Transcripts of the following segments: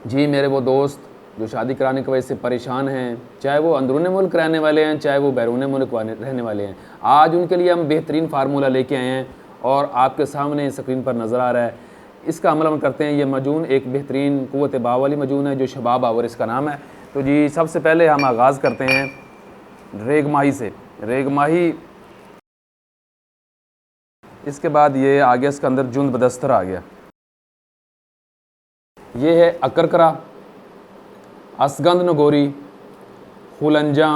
जी मेरे वो दोस्त जो शादी कराने की वजह से परेशान हैं, चाहे वो अंदरूनी मुल्क रहने वाले हैं, चाहे वो बैरून मुल्क रहने वाले हैं, आज उनके लिए हम बेहतरीन फार्मूला लेके आए हैं और आपके सामने स्क्रीन पर नज़र आ रहा है। इसका अमल हम करते हैं। ये मजून एक बेहतरीन क़ुव्वत बाव वाली मजून है जो शबाब आवर इसका नाम है। तो जी सबसे पहले हम आगाज़ करते हैं रेग माही से। रेग माही, इसके बाद ये आ गया इसके अंदर जुंद बदस्तर आ गया। ये है अकरकरा, असगंध नगोरी, खुलंजा,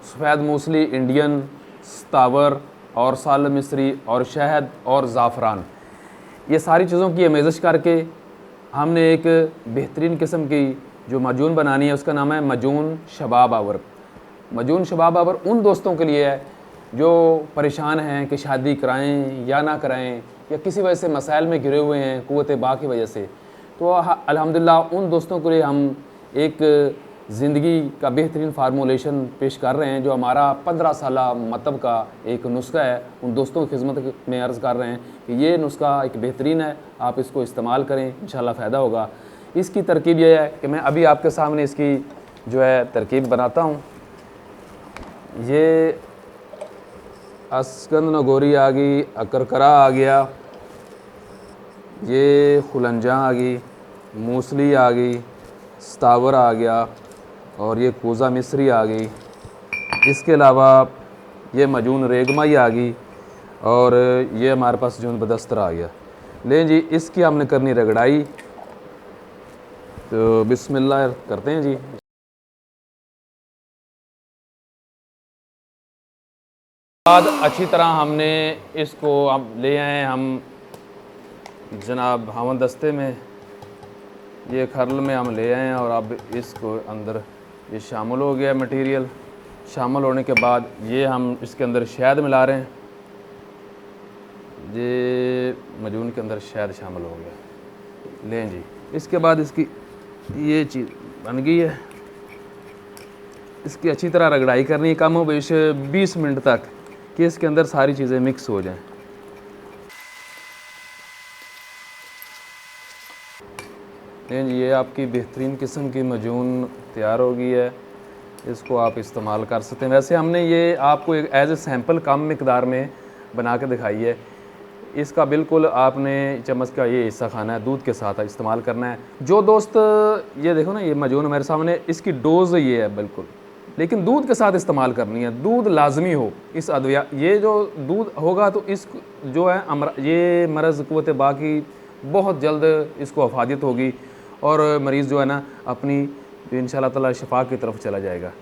सफ़ेद मूसली, इंडियन, स्तावर और साल मिस्री और शहद और ज़ाफ़रान। ये सारी चीज़ों की अमेज़श करके हमने एक बेहतरीन किस्म की जो मजून बनानी है, उसका नाम है मजून शबाब आवर। मजून शबाब आवर उन दोस्तों के लिए है जो परेशान हैं कि शादी कराएं या ना कराएं, या किसी वजह से मसाइल में घिरे हुए हैं क़ुव्वत बा की वजह से। तो अल्हम्दुलिल्लाह उन दोस्तों के लिए हम एक ज़िंदगी का बेहतरीन फार्मूलेशन पेश कर रहे हैं, जो हमारा 15 साला मतलब का एक नुस्खा है। उन दोस्तों की खिदमत में अर्ज़ कर रहे हैं कि ये नुस्खा एक बेहतरीन है, आप इसको इस्तेमाल करें, इंशाल्लाह फ़ायदा होगा। इसकी तरकीब यह है कि मैं अभी आपके सामने इसकी जो है तरकीब बनाता हूँ। ये असगंध नगोरी आ गई, अकरकरा आ गया, ये खुलंजा आ गई, मूसली आ गई, स्तावर आ गया और ये कोज़ा मिस्री आ गई। इसके अलावा ये मजून रेगमाई आ गई और ये हमारे पास जुंद बदस्तर आ गया। लें जी, इसकी हमने करनी रगड़ाई। तो बिस्मिल्लाह करते हैं जी। बाद अच्छी तरह हमने इसको अब ले आए हम जनाब हमन दस्ते में, ये खरल में हम ले आए हैं और अब इसको अंदर ये शामिल हो गया मटेरियल। शामिल होने के बाद ये हम इसके अंदर शहद मिला रहे हैं। ये मजून के अंदर शहद शामिल हो गया। लें जी, इसके बाद इसकी ये चीज़ बन गई है। इसकी अच्छी तरह रगड़ाई करनी है, कम हो बेश 20 मिनट तक, कि इसके अंदर सारी चीज़ें मिक्स हो जाएं। ये आपकी बेहतरीन किस्म की मजून तैयार हो गई है। इसको आप इस्तेमाल कर सकते हैं। वैसे हमने ये आपको एक एज ए सैम्पल कम मिकदार में बना के दिखाई है। इसका बिल्कुल आपने चम्मच का ये हिस्सा खाना है, दूध के साथ इस्तेमाल करना है। जो दोस्त ये देखो ना, ये मजून मेरे सामने, इसकी डोज़ ये है बिल्कुल, लेकिन दूध के साथ इस्तेमाल करनी है। दूध लाजमी हो इस अदविया, ये जो दूध होगा तो इस जो है ये मरज़ क़ुव्वत बा की बहुत जल्द इसको अफादियत होगी और मरीज़ जो है ना अपनी इंशाअल्लाह ताला शिफा की तरफ चला जाएगा।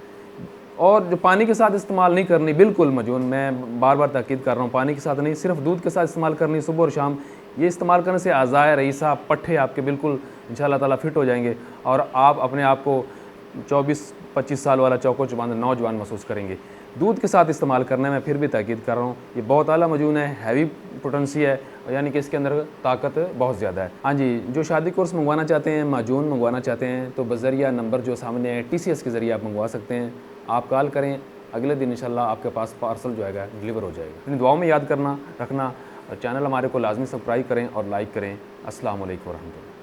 और जो पानी के साथ इस्तेमाल नहीं करनी बिल्कुल मजून, मैं बार बार ताकीद कर रहा हूँ, पानी के साथ नहीं, सिर्फ दूध के साथ इस्तेमाल करनी सुबह और शाम। ये इस्तेमाल करने से अज़ाए रईसा पट्ठे आपके बिल्कुल इंशाअल्लाह ताला फिट हो जाएंगे और आप अपने आप को 24-25 साल वाला चौको चौबंद नौजवान महसूस करेंगे। दूध के साथ इस्तेमाल करने में फिर भी ताकीद कर रहा हूँ, ये बहुत आला मजून है, हैवी पोटेंसी है, यानी कि इसके अंदर ताकत बहुत ज़्यादा है। हाँ जी, जो शादी कोर्स मंगवाना चाहते हैं, माजून मंगवाना चाहते हैं, तो बज़रिया नंबर जो सामने है TCS के ज़रिए आप मंगवा सकते हैं। आप कॉल करें, अगले दिन इंशाल्लाह आपके पास पार्सल जो है डिलीवर हो जाएगा। अपनी दुआओं में याद करना रखना। चैनल हमारे को लाजमी सब्सक्राइब करें और लाइक करें। अस्सलाम वालेकुम रहमतुल्लाह।